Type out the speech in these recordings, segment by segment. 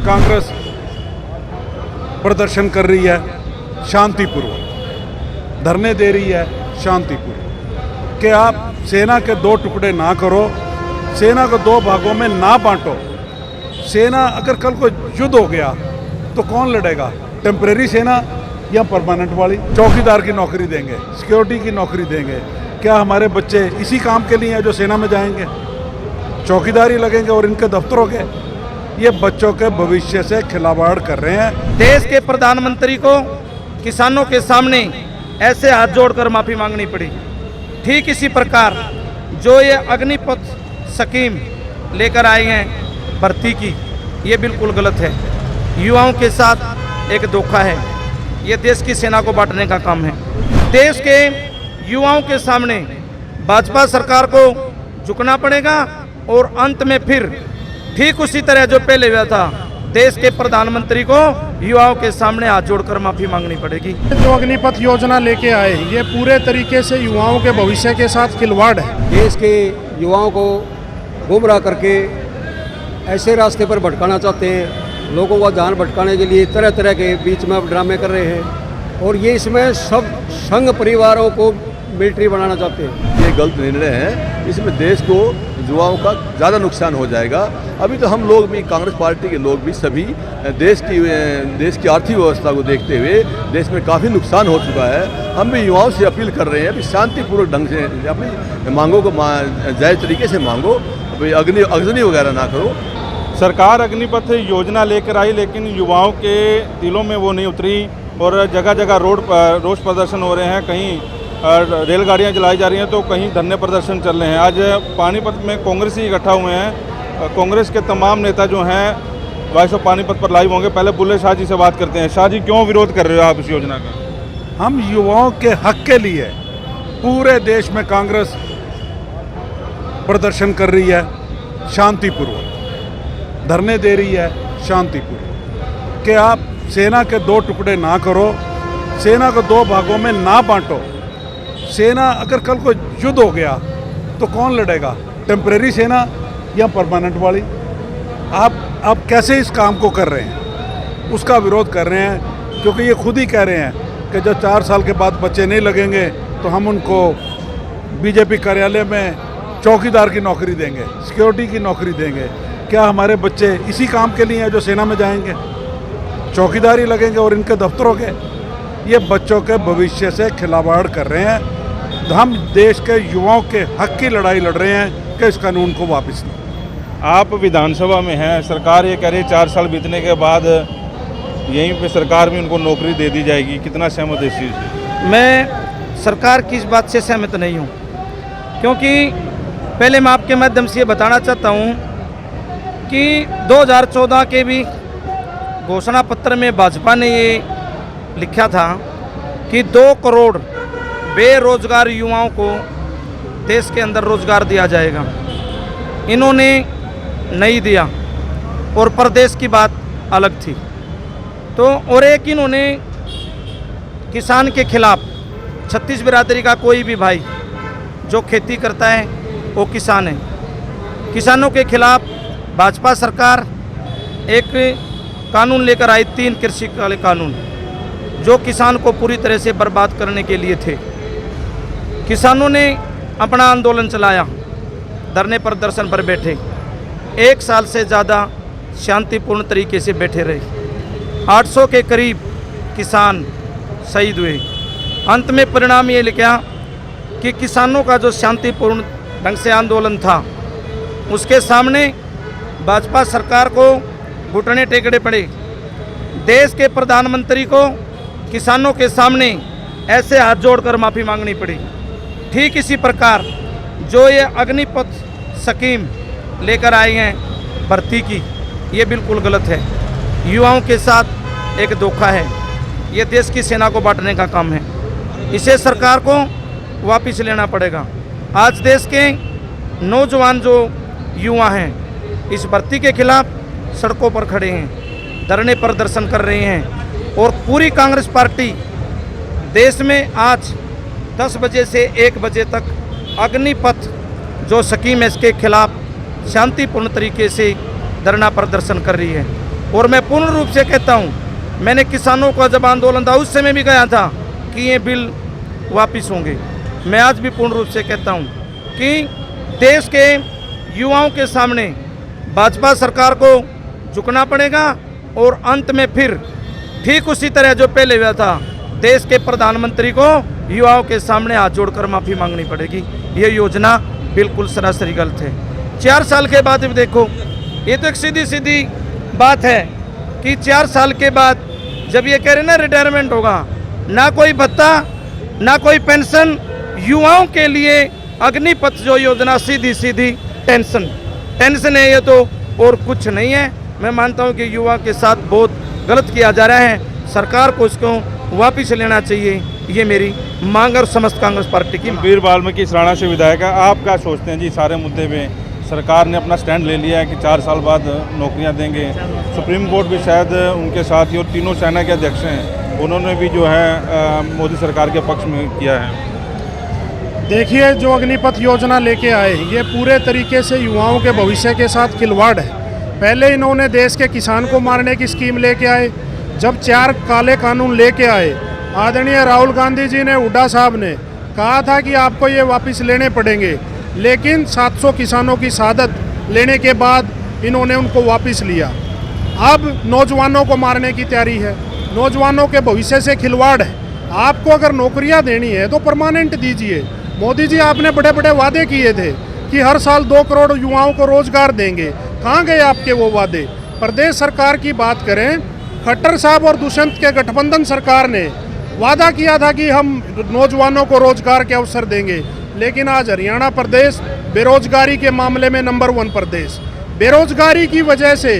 कांग्रेस प्रदर्शन कर रही है शांतिपूर्वक, धरने दे रही है शांतिपूर्वक कि आप सेना के दो टुकड़े ना करो, सेना को दो भागों में ना बांटो। सेना अगर कल को युद्ध हो गया तो कौन लड़ेगा? टेम्परेरी सेना या परमानेंट वाली? चौकीदार की नौकरी देंगे, सिक्योरिटी की नौकरी देंगे। क्या हमारे बच्चे इसी काम के लिए हैं जो सेना में जाएंगे? चौकीदारी लगेंगे और इनके दफ्तरों के? ये बच्चों के भविष्य से खिलवाड़ कर रहे हैं। देश के प्रधानमंत्री को किसानों के सामने ऐसे हाथ जोड़कर माफी मांगनी पड़ी। ठीक इसी प्रकार जो ये अग्निपथ स्कीम लेकर आए हैं भर्ती की, ये बिल्कुल गलत है। युवाओं के साथ एक धोखा है। ये देश की सेना को बांटने का काम है। देश के युवाओं के सामने भाजपा सरकार को झुकना पड़ेगा और अंत में फिर ठीक उसी तरह जो पहले हुआ था, देश के प्रधानमंत्री को युवाओं के सामने हाथ जोड़कर माफी मांगनी पड़ेगी। जो अग्निपथ योजना लेके आए, ये पूरे तरीके से युवाओं के भविष्य के साथ खिलवाड़ है। देश के युवाओं को गुमराह करके ऐसे रास्ते पर भटकाना चाहते हैं। लोगों का ध्यान भटकाने के लिए तरह तरह के बीच में अब ड्रामे कर रहे हैं और ये इसमें सब संघ परिवारों को मिलिट्री बनाना चाहते हैं। ये गलत निर्णय है। इसमें देश को, युवाओं का ज़्यादा नुकसान हो जाएगा। अभी तो हम लोग भी, कांग्रेस पार्टी के लोग भी सभी देश की आर्थिक व्यवस्था को देखते हुए देश में काफ़ी नुकसान हो चुका है। हम भी युवाओं से अपील कर रहे हैं कि शांतिपूर्वक ढंग से अपनी मांगों को जायज़ तरीके से मांगो, अभी अग्नि वगैरह ना करो। सरकार अग्निपथ योजना लेकर आई, लेकिन युवाओं के दिलों में वो नहीं उतरी और जगह जगह रोष प्रदर्शन हो रहे हैं। कहीं रेलगाड़ियां जलाई जा रही हैं तो कहीं धरने प्रदर्शन चल रहे हैं। आज पानीपत में कांग्रेस ही इकट्ठा हुए हैं। कांग्रेस के तमाम नेता जो हैं वॉइस ऑफ पानीपत पर लाइव होंगे। पहले बुल्ले शाह जी से बात करते हैं। शाह जी, क्यों विरोध कर रहे हो आप इस योजना का? हम युवाओं के हक के लिए पूरे देश में कांग्रेस प्रदर्शन कर रही है शांतिपूर्वक, धरने दे रही है शांतिपूर्वक कि आप सेना के दो टुकड़े ना करो, सेना को दो भागों में ना बांटो। सेना अगर कल को युद्ध हो गया तो कौन लड़ेगा? टेम्परेरी सेना या परमानेंट वाली? आप कैसे इस काम को कर रहे हैं? उसका विरोध कर रहे हैं क्योंकि ये खुद ही कह रहे हैं कि जब 4 साल के बाद बच्चे नहीं लगेंगे तो हम उनको बीजेपी कार्यालय में चौकीदार की नौकरी देंगे, सिक्योरिटी की नौकरी देंगे। क्या हमारे बच्चे इसी काम के लिए हैं जो सेना में जाएंगे? चौकीदारी लगेंगे और इनके दफ्तरों के? ये बच्चों के भविष्य से खिलवाड़ कर रहे हैं। हम देश के युवाओं के हक की लड़ाई लड़ रहे हैं कि इस कानून को वापस लें। आप विधानसभा में हैं, सरकार ये कह रही है 4 साल बीतने के बाद यहीं पे सरकार में उनको नौकरी दे दी जाएगी। कितना सहमत है इस चीज़ से? मैं सरकार की इस बात से सहमत नहीं हूँ, क्योंकि पहले मैं आपके माध्यम से ये बताना चाहता हूँ कि 2014 के भी घोषणा पत्र में भाजपा ने ये लिखा था कि 2 करोड़ बेरोजगार युवाओं को देश के अंदर रोजगार दिया जाएगा। इन्होंने नहीं दिया और प्रदेश की बात अलग थी। तो और एक इन्होंने किसान के खिलाफ, छत्तीस बिरादरी का कोई भी भाई जो खेती करता है वो किसान है, किसानों के खिलाफ भाजपा सरकार एक कानून लेकर आई, 3 कृषि वाले कानून, जो किसान को पूरी तरह से बर्बाद करने के लिए थे। किसानों ने अपना आंदोलन चलाया, धरने प्रदर्शन पर बैठे, 1 साल से ज़्यादा शांतिपूर्ण तरीके से बैठे रहे। 800 के करीब किसान शहीद हुए। अंत में परिणाम ये निकला कि किसानों का जो शांतिपूर्ण ढंग से आंदोलन था, उसके सामने भाजपा सरकार को घुटने टेकने पड़े। देश के प्रधानमंत्री को किसानों के सामने ऐसे हाथ जोड़कर माफ़ी मांगनी पड़ी। ठीक इसी प्रकार जो ये अग्निपथ स्कीम लेकर आए हैं भर्ती की, ये बिल्कुल गलत है। युवाओं के साथ एक धोखा है। ये देश की सेना को बांटने का काम है। इसे सरकार को वापस लेना पड़ेगा। आज देश के नौजवान जो युवा हैं इस भर्ती के खिलाफ सड़कों पर खड़े हैं, धरने प्रदर्शन कर रहे हैं और पूरी कांग्रेस पार्टी देश में आज 10 बजे से 1 बजे तक अग्निपथ जो स्कीम है इसके खिलाफ शांतिपूर्ण तरीके से धरना प्रदर्शन कर रही है। और मैं पूर्ण रूप से कहता हूँ, मैंने किसानों का जब आंदोलन था उस समय भी कहा था कि ये बिल वापस होंगे। मैं आज भी पूर्ण रूप से कहता हूँ कि देश के युवाओं के सामने भाजपा सरकार को झुकना पड़ेगा और अंत में फिर ठीक उसी तरह जो पहले हुआ था, देश के प्रधानमंत्री को युवाओं के सामने हाथ जोड़कर माफ़ी मांगनी पड़ेगी। ये योजना बिल्कुल सरासरी गलत है। 4 साल के बाद भी देखो, ये तो एक सीधी सीधी बात है कि 4 साल के बाद जब ये कह रहे ना रिटायरमेंट होगा, ना कोई भत्ता ना कोई पेंशन, युवाओं के लिए अग्निपथ जो योजना सीधी सीधी टेंशन है ये तो, और कुछ नहीं है। मैं मानता हूँ कि युवा के साथ बहुत गलत किया जा रहा है, सरकार को इसको वापस लेना चाहिए। ये मेरी मांग और समस्त कांग्रेस पार्टी की। वीर वाल्मीकि सराणा से विधायक है, आप क्या सोचते हैं जी? सारे मुद्दे पे सरकार ने अपना स्टैंड ले लिया है कि 4 साल बाद नौकरियां देंगे। सुप्रीम कोर्ट भी शायद उनके साथ ही, और तीनों सेना के अध्यक्ष हैं, उन्होंने भी जो है मोदी सरकार के पक्ष में किया है। देखिए, जो अग्निपथ योजना लेके आए ये पूरे तरीके से युवाओं के भविष्य के साथ खिलवाड़ है। पहले इन्होंने देश के किसान को मारने की स्कीम लेके आए। जब 4 काले कानून लेके आए, आदरणीय राहुल गांधी जी ने, हुड्डा साहब ने कहा था कि आपको ये वापस लेने पड़ेंगे, लेकिन 700 किसानों की शहादत लेने के बाद इन्होंने उनको वापस लिया। अब नौजवानों को मारने की तैयारी है, नौजवानों के भविष्य से खिलवाड़ है। आपको अगर नौकरियां देनी है तो परमानेंट दीजिए। मोदी जी, आपने बड़े बड़े वादे किए थे कि हर साल 2 करोड़ युवाओं को रोजगार देंगे, कहाँ गए आपके वो वादे? प्रदेश सरकार की बात करें, खट्टर साहब और दुष्यंत के गठबंधन सरकार ने वादा किया था कि हम नौजवानों को रोजगार के अवसर देंगे, लेकिन आज हरियाणा प्रदेश बेरोजगारी के मामले में नंबर 1 प्रदेश। बेरोजगारी की वजह से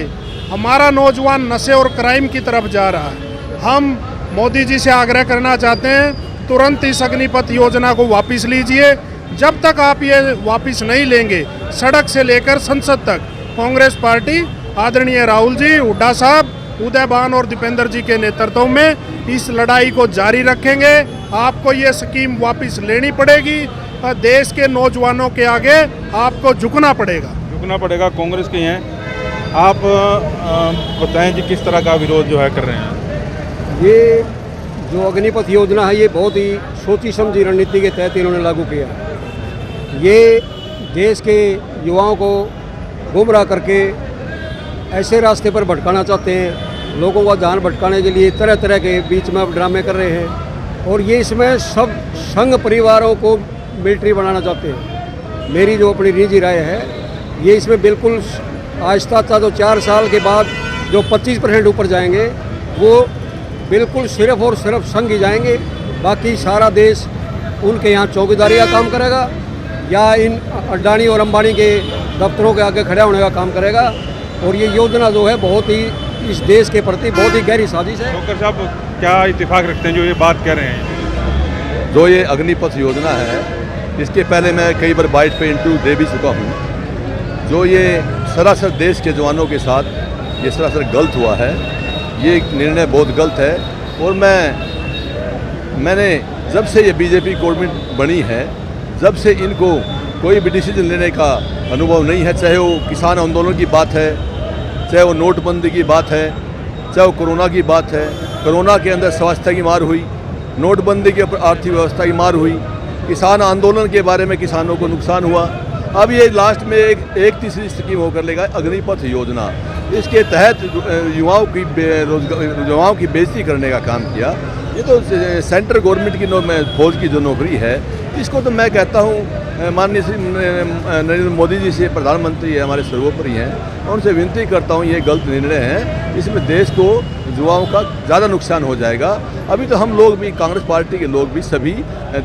हमारा नौजवान नशे और क्राइम की तरफ जा रहा है। हम मोदी जी से आग्रह करना चाहते हैं, तुरंत इस अग्निपथ योजना को वापस लीजिए। जब तक आप ये वापस नहीं लेंगे, सड़क से लेकर संसद तक कांग्रेस पार्टी आदरणीय राहुल जी, हुड्डा साहब, उदयभान और दीपेंद्र जी के नेतृत्व में इस लड़ाई को जारी रखेंगे। आपको ये स्कीम वापस लेनी पड़ेगी। देश के नौजवानों के आगे आपको झुकना पड़ेगा। कांग्रेस के हैं आप, बताएं जी किस तरह का विरोध जो है कर रहे हैं? ये जो अग्निपथ योजना है ये बहुत ही सोची समझी रणनीति के तहत इन्होंने लागू किया। ये देश के युवाओं को गुमराह करके ऐसे रास्ते पर भटकाना चाहते हैं, लोगों का ध्यान भटकाने के लिए तरह तरह के बीच में ड्रामे कर रहे हैं, और ये इसमें सब संघ परिवारों को मिलिट्री बनाना चाहते हैं। मेरी जो अपनी निजी राय है, ये इसमें बिल्कुल आहिस्ता जो 4 साल के बाद जो 25% ऊपर जाएंगे वो बिल्कुल सिर्फ और सिर्फ संघ ही जाएंगे। बाकी सारा देश उनके यहाँ चौकीदारी का काम करेगा या इन अडानी और अंबानी के दफ्तरों के आगे खड़ा होने का काम करेगा। और ये योजना जो है बहुत ही इस देश के प्रति बहुत ही गहरी साजिश है। डॉक्टर साहब क्या इत्तेफाक रखते हैं जो ये बात कह रहे हैं? जो ये अग्निपथ योजना है, इसके पहले मैं कई बार बाइट पे इंटरव्यू दे भी चुका हूँ। जो ये सरासर देश के जवानों के साथ ये सरासर गलत हुआ है, ये निर्णय बहुत गलत है। और मैंने जब से ये बीजेपी गवर्नमेंट बनी है, जब से इनको कोई भी डिसीजन लेने का अनुभव नहीं है, चाहे वो किसान आंदोलन की बात है, चाहे वो नोटबंदी की बात है, चाहे वो कोरोना की बात है। कोरोना के अंदर स्वास्थ्य की मार हुई, नोटबंदी के ऊपर आर्थिक व्यवस्था की मार हुई, किसान आंदोलन के बारे में किसानों को नुकसान हुआ। अब ये लास्ट में एक तीसरी स्कीम होकर लेगा अग्निपथ योजना। इसके तहत युवाओं की बेइज्जती करने का काम किया। ये तो सेंट्रल गवर्नमेंट की फौज की जो नौकरी है, इसको तो मैं कहता हूँ माननीय श्री नरेंद्र मोदी जी से, प्रधानमंत्री है हमारे सर्वोपरि हैं, और उनसे विनती करता हूँ ये गलत निर्णय है। इसमें देश को, युवाओं का ज़्यादा नुकसान हो जाएगा। अभी तो हम लोग भी, कांग्रेस पार्टी के लोग भी सभी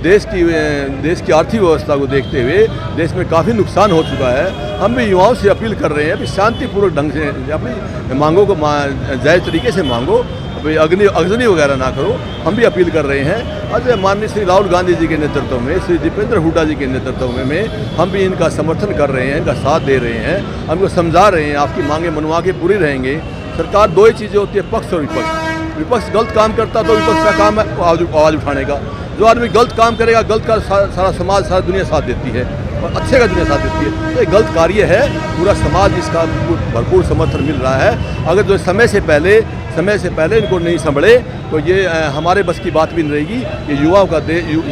देश की आर्थिक व्यवस्था को देखते हुए देश में काफ़ी नुकसान हो चुका है। हम भी युवाओं से अपील कर रहे हैं कि शांतिपूर्वक ढंग से अपनी मांगों को जायज़ तरीके से मांगो, अग्नि वगैरह ना करो। हम भी अपील कर रहे हैं। और माननीय श्री राहुल गांधी जी के नेतृत्व में, श्री दीपेंद्र हुड्डा जी के नेतृत्व में हम भी इनका समर्थन कर रहे हैं, इनका साथ दे रहे हैं, हमको समझा रहे हैं, आपकी मांगें मनवा के पूरी रहेंगे। सरकार 2 ही चीज़ें होती है, पक्ष और विपक्ष। विपक्ष गलत काम करता तो विपक्ष का काम है आवाज़ उठाने का। जो आदमी गलत काम करेगा, गलत का सारा समाज, सारी दुनिया साथ देती है। अच्छे का दुनिया साथ देती है। तो ये गलत कार्य है, पूरा समाज इसका भरपूर समर्थन मिल रहा है। अगर जो समय से पहले इनको नहीं संभले तो ये हमारे बस की बात भी नहीं रहेगी। ये युवाओं का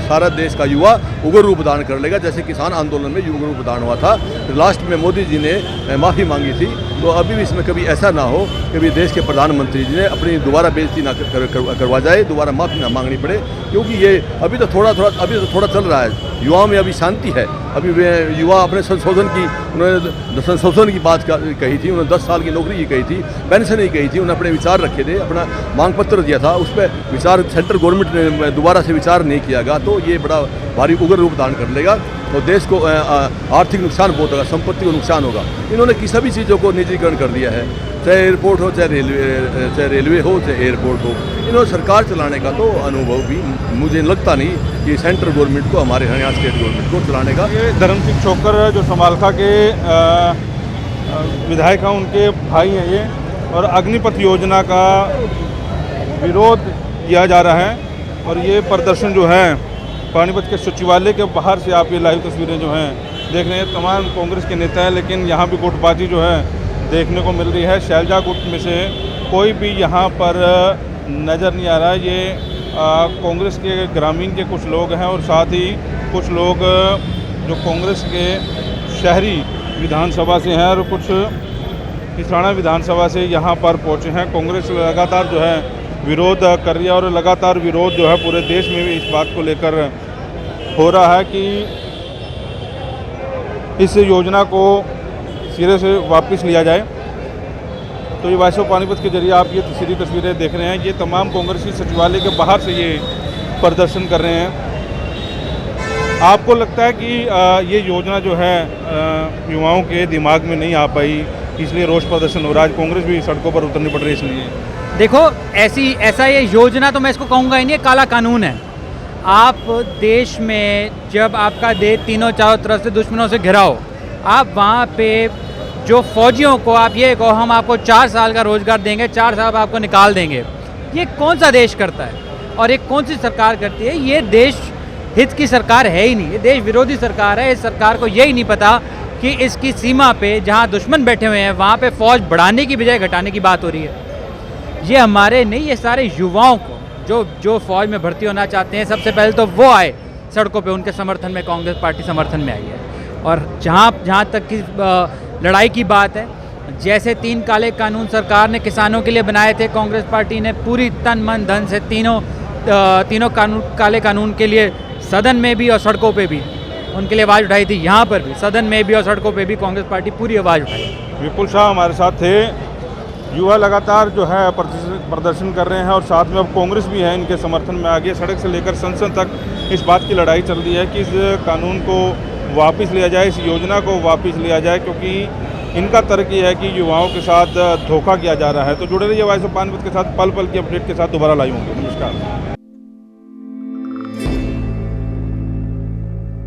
सारा देश का युवा उग्र रूप धारण कर लेगा, जैसे किसान आंदोलन में उग्र रूप धारण हुआ था। फिर लास्ट में मोदी जी ने माफ़ी मांगी थी, तो अभी भी इसमें कभी ऐसा ना हो कि देश के प्रधानमंत्री जी ने अपनी दोबारा बेइज्जती ना करवा जाए, दोबारा माफ़ी ना मांगनी पड़े, क्योंकि ये अभी तो थोड़ा चल रहा है। युवाओं में अभी शांति है, अभी वे युवा अपने उन्होंने संशोधन की बात कही थी, उन्होंने 10 साल की नौकरी की कही थी, पेंशन ही कही थी, उन्होंने अपने विचार रखे थे, अपना मांग पत्र दिया था, उस पर विचार सेंट्रल गवर्नमेंट ने दोबारा से विचार नहीं किया गया, तो ये बड़ा भारी उग्र रूप धारण कर लेगा और देश को आर्थिक नुकसान बहुत होगा, संपत्ति को नुकसान होगा। इन्होंने की सभी चीज़ों को निजीकरण कर दिया है, चाहे एयरपोर्ट हो, चाहे रेलवे हो, चाहे एयरपोर्ट हो। इन्होंने सरकार चलाने का तो अनुभव भी मुझे लगता नहीं कि सेंट्रल गवर्नमेंट को, हमारे हरियाणा स्टेट गवर्नमेंट को चलाने का। ये धर्मसिंह छोकर जो समालखा के विधायक हैं, उनके भाई हैं ये, और अग्निपथ योजना का विरोध किया जा रहा है। और ये प्रदर्शन जो है पानीपत के सचिवालय के बाहर से आप ये लाइव तस्वीरें जो हैं देख रहे हैं, तमाम कांग्रेस के नेता हैं, लेकिन यहाँ भी गुटबाजी जो है देखने को मिल रही है। शैलजा गुट में से कोई भी यहाँ पर नज़र नहीं आ रहा है। ये कांग्रेस के ग्रामीण के कुछ लोग हैं और साथ ही कुछ लोग जो कांग्रेस के शहरी विधानसभा से हैं और कुछ किसाना विधानसभा से यहाँ पर पहुँचे हैं। कांग्रेस लगातार जो है विरोध कर रही है और लगातार विरोध जो है पूरे देश में भी इस बात को लेकर हो रहा है कि इस योजना को सिरे से वापस लिया जाए। तो ये वॉइस ऑफ पानीपत के जरिए आप ये सीधी तस्वीरें देख रहे हैं। ये तमाम कांग्रेसी सचिवालय के बाहर से ये प्रदर्शन कर रहे हैं। आपको लगता है कि ये योजना जो है युवाओं के दिमाग में नहीं आ पाई, इसलिए रोष प्रदर्शन हो रहा है, कांग्रेस भी सड़कों पर उतरनी पड़ रही है इसलिए? देखो, ऐसा ये योजना तो मैं इसको कहूँगा ही नहीं, काला कानून है। आप देश में जब आपका देश तीनों चारों तरफ से दुश्मनों से घिरा हो, आप वहाँ पे जो फौजियों को आप ये कहो हम आपको 4 साल का रोज़गार देंगे, 4 साल आपको निकाल देंगे, ये कौन सा देश करता है और ये कौन सी सरकार करती है? ये देश हित की सरकार है ही नहीं, ये देश विरोधी सरकार है। इस सरकार को यही नहीं पता कि इसकी सीमा पे जहाँ दुश्मन बैठे हुए हैं वहाँ पे फ़ौज बढ़ाने की बजाय घटाने की बात हो रही है। ये हमारे नहीं, ये सारे युवाओं को जो फ़ौज में भर्ती होना चाहते हैं, सबसे पहले तो वो आए सड़कों पे, उनके समर्थन में कांग्रेस पार्टी समर्थन में आई है। और जहाँ तक की लड़ाई की बात है, जैसे 3 काले कानून सरकार ने किसानों के लिए बनाए थे, कांग्रेस पार्टी ने पूरी तन मन धन से तीनों काले कानून के लिए सदन में भी और सड़कों पे भी उनके लिए आवाज़ उठाई थी। यहाँ पर भी सदन में भी और सड़कों पे भी कांग्रेस पार्टी पूरी आवाज़ उठाई। विपुल शाह हमारे साथ थे। युवा लगातार जो है प्रदर्शन कर रहे हैं और साथ में अब कांग्रेस भी है इनके समर्थन में आगे। सड़क से लेकर संसद तक इस बात की लड़ाई चल रही है कि इस कानून को वापस लिया जाए, इस योजना को वापस लिया जाए, क्योंकि इनका तर्क ये है कि युवाओं के साथ धोखा किया जा रहा है। तो जुड़े रहिए वॉइस ऑफ पानीपत के साथ, पल पल की अपडेट के साथ दोबारा लाइव होंगे। नमस्कार।